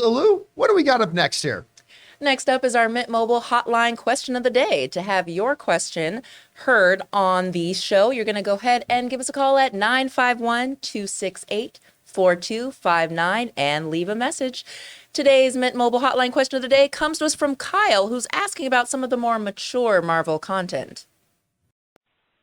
Lou, what do we got up next here? Next up is our Mint Mobile hotline question of the day. To have your question heard on the show, you're going to go ahead and give us a call at 951-268-4259 and leave a message. Today's Mint Mobile hotline question of the day comes to us from Kyle, who's asking about some of the more mature Marvel content.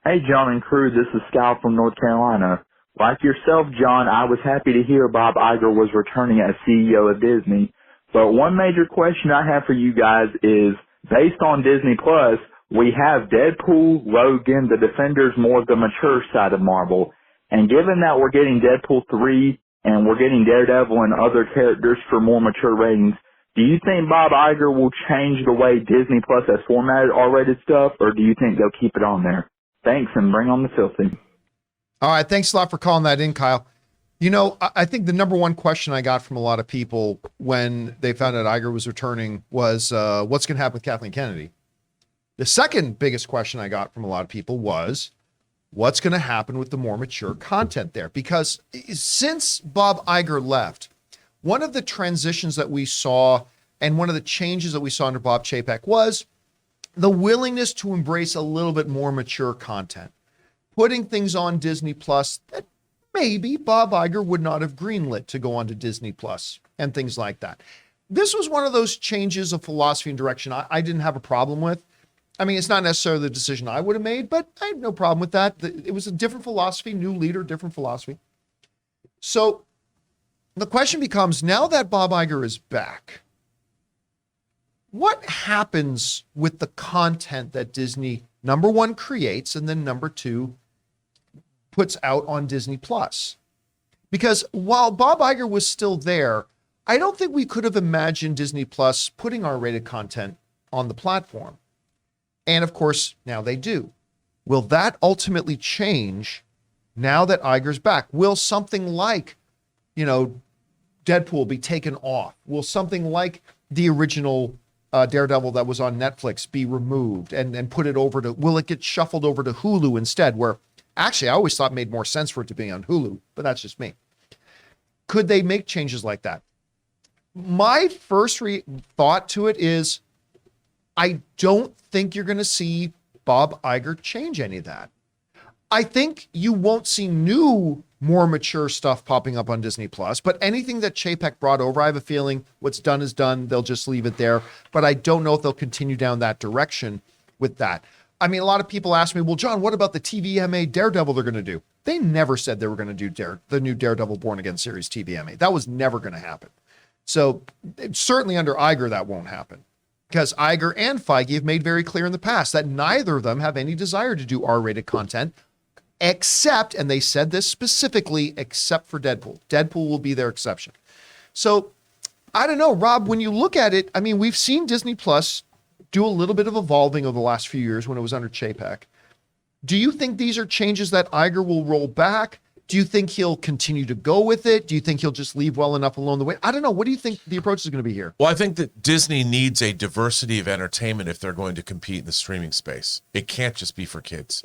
Hey, John and crew, this is Scout from North Carolina. Like yourself, John, I was happy to hear Bob Iger was returning as CEO of Disney. But one major question I have for you guys is, based on Disney Plus, we have Deadpool, Logan, the Defenders, more of the mature side of Marvel. And given that we're getting Deadpool 3 and we're getting Daredevil and other characters for more mature ratings, do you think Bob Iger will change the way Disney Plus has formatted R-rated stuff, or do you think they'll keep it on there? Thanks, and bring on the filthy. All right, thanks a lot for calling that in, Kyle. You know, I think the number one question I got from a lot of people when they found out Iger was returning was, what's going to happen with Kathleen Kennedy? The second biggest question I got from a lot of people was, what's going to happen with the more mature content there? Because since Bob Iger left, one of the transitions that we saw and one of the changes that we saw under Bob Chapek was the willingness to embrace a little bit more mature content, putting things on Disney Plus that maybe Bob Iger would not have greenlit to go onto Disney Plus and things like that. This was one of those changes of philosophy and direction I didn't have a problem with. I mean, it's not necessarily the decision I would have made, but I have no problem with that. It was a different philosophy, new leader, different philosophy. So the question becomes, now that Bob Iger is back, what happens with the content that Disney, number one, creates, and then number two, puts out on Disney Plus? Because while Bob Iger was still there, I don't think we could have imagined Disney Plus putting R-rated content on the platform. And of course, now they do. Will that ultimately change now that Iger's back? Will something like, Deadpool be taken off? Will something like the original Daredevil that was on Netflix be removed and put it over to, will it get shuffled over to Hulu instead, where actually I always thought it made more sense for it to be on Hulu, but that's just me. Could they make changes like that? My first thought to it is, I don't think you're going to see Bob Iger change any of that. I think you won't see new, more mature stuff popping up on Disney Plus, but anything that Chapek brought over, I have a feeling what's done is done. They'll just leave it there, but I don't know if they'll continue down that direction with that. I mean, a lot of people ask me, well, John, what about the TVMA Daredevil they're going to do? They never said they were going to do the new Daredevil Born Again series TVMA. That was never going to happen. So certainly under Iger, that won't happen, because Iger and Feige have made very clear in the past that neither of them have any desire to do R-rated content, except, and they said this specifically, except for Deadpool. Deadpool will be their exception. So I don't know, Rob, when you look at it, I mean, we've seen Disney Plus do a little bit of evolving over the last few years when it was under Chapek. Do you think these are changes that Iger will roll back? Do you think he'll continue to go with it? Do you think he'll just leave well enough alone the way? I don't know. What do you think the approach is going to be here? Well, I think that Disney needs a diversity of entertainment if they're going to compete in the streaming space. It can't just be for kids.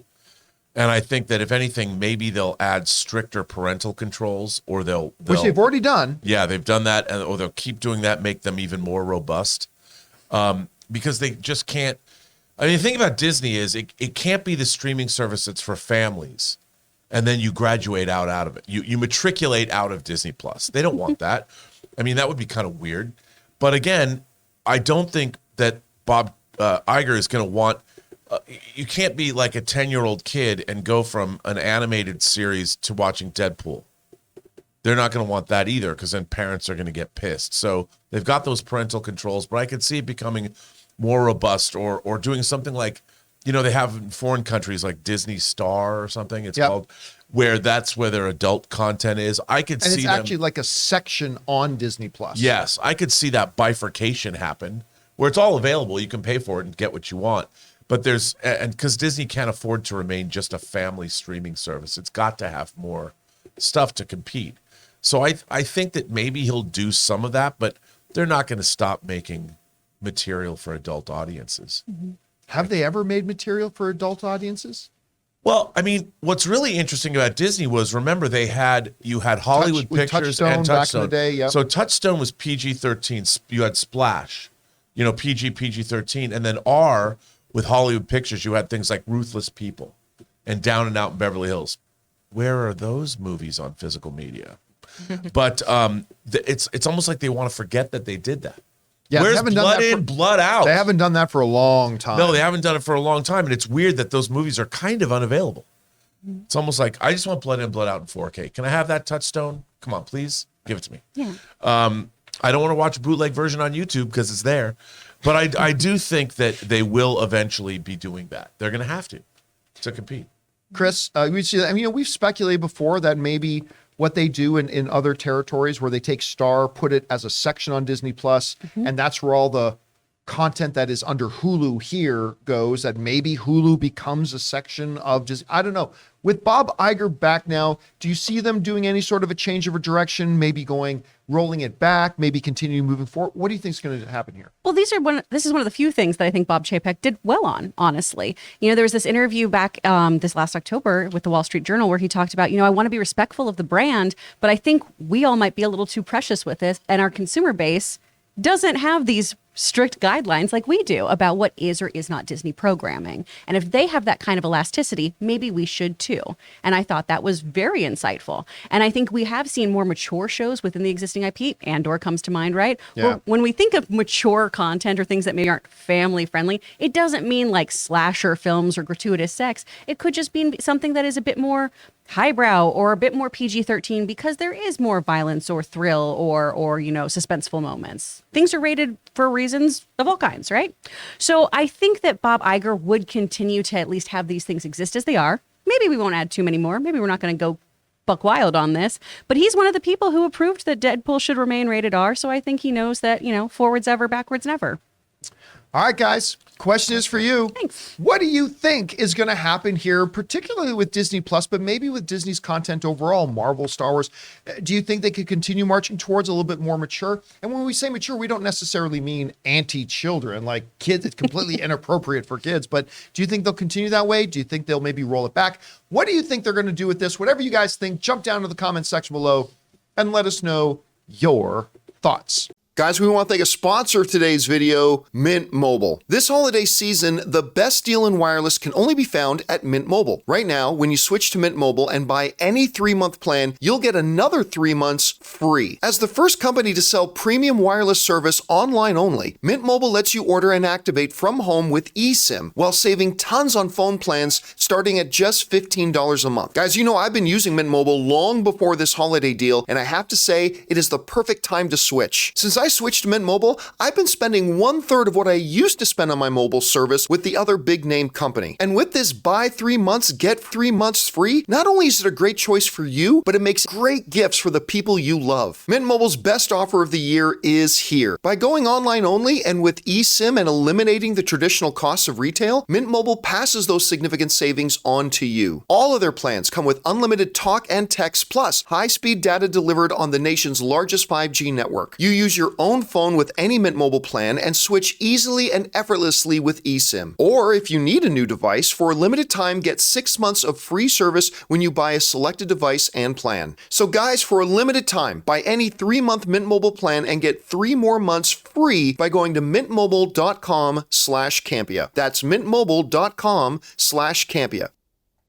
And I think that if anything, maybe they'll add stricter parental controls, or they'll which they've already done. Yeah, they've done that, or they'll keep doing that, make them even more robust. Because they just can't. I mean, the thing about Disney is it can't be the streaming service that's for families, and then you graduate out of it. You matriculate out of Disney Plus. They don't want that. I mean, that would be kind of weird. But again, I don't think that Bob Iger is going to want. You can't be like a 10-year-old kid and go from an animated series to watching Deadpool. They're not going to want that either, because then parents are going to get pissed. So they've got those parental controls, but I could see it becoming more robust, or doing something like, they have in foreign countries like Disney Star or something. It's called, where that's where their adult content is. I could see it's actually like a section on Disney Plus. Yes, I could see that bifurcation happen, where it's all available. You can pay for it and get what you want. But because Disney can't afford to remain just a family streaming service, it's got to have more stuff to compete. So I think that maybe he'll do some of that, but they're not going to stop making material for adult audiences. Mm-hmm. Have they ever made material for adult audiences? Well, I mean, what's really interesting about Disney was, remember, you had Hollywood with Pictures Touchstone and back in Touchstone. the day, yep. So Touchstone was PG-13. You had Splash, PG-13, and then R with Hollywood Pictures. You had things like Ruthless People and Down and Out in Beverly Hills. Where are those movies on physical media? But it's almost like they want to forget that they did that. Yeah, Where's Blood In, Blood Out? They haven't done that for a long time. No, they haven't done it for a long time, and it's weird that those movies are kind of unavailable. It's almost like, I just want Blood In, Blood Out in 4K. Can I have that Touchstone? Come on, please, give it to me. Yeah. I don't want to watch a bootleg version on YouTube because it's there, but I do think that they will eventually be doing that. They're going to have to compete. Chris, we see that. I mean, we've speculated before that maybe what they do in other territories where they take Star, put it as a section on Disney Plus, and that's where all the content that is under Hulu here goes, that maybe Hulu becomes a section of Disney. I don't know. With Bob Iger back now, do you see them doing any sort of a change of a direction, maybe rolling it back, maybe continue moving forward? What do you think is going to happen here? Well, this is one of the few things that I think Bob Chapek did well on, honestly. There was this interview back this last October with the Wall Street Journal where he talked about, I want to be respectful of the brand, but I think we all might be a little too precious with this, and our consumer base doesn't have these strict guidelines like we do about what is or is not Disney programming. And if they have that kind of elasticity, maybe we should too. And I thought that was very insightful. And I think we have seen more mature shows within the existing IP. Andor comes to mind, right? Yeah. Well, when we think of mature content or things that maybe aren't family friendly, it doesn't mean like slasher films or gratuitous sex. It could just be something that is a bit more highbrow or a bit more PG-13 because there is more violence or thrill or suspenseful moments. Things are rated for reasons of all kinds, right? So I think that Bob Iger would continue to at least have these things exist as they are. Maybe we won't add too many more. Maybe we're not going to go buck wild on this, but he's one of the people who approved that Deadpool should remain rated R. So I think he knows that, forwards ever, backwards never. All right, guys. Question is for you. Thanks. What do you think is going to happen here, particularly with Disney Plus, but maybe with Disney's content overall, Marvel, Star Wars? Do you think they could continue marching towards a little bit more mature? And when we say mature, we don't necessarily mean anti-children, like kids. It's completely inappropriate for kids. But do you think they'll continue that way? Do you think they'll maybe roll it back? What do you think they're going to do with this? Whatever you guys think, jump down to the comment section below and let us know your thoughts. Guys, we want to thank a sponsor of today's video, Mint Mobile. This holiday season, the best deal in wireless can only be found at Mint Mobile. Right now, when you switch to Mint Mobile and buy any 3-month plan, you'll get another 3 months free. As the first company to sell premium wireless service online only, Mint Mobile lets you order and activate from home with eSIM while saving tons on phone plans starting at just $15 a month. Guys, I've been using Mint Mobile long before this holiday deal, and I have to say, it is the perfect time to switch. Since I switched to Mint Mobile, I've been spending 1/3 of what I used to spend on my mobile service with the other big name company. And with this buy 3 months, get 3 months free, not only is it a great choice for you, but it makes great gifts for the people you love. Mint Mobile's best offer of the year is here. By going online only and with eSIM and eliminating the traditional costs of retail, Mint Mobile passes those significant savings on to you. All of their plans come with unlimited talk and text plus high-speed data delivered on the nation's largest 5G network. You use your own phone with any Mint Mobile plan and switch easily and effortlessly with eSIM. Or if you need a new device, for a limited time, get 6 months of free service when you buy a selected device and plan. So guys, for a limited time, buy any 3-month Mint Mobile plan and get 3 more months free by going to mintmobile.com/Campea. That's mintmobile.com/Campea.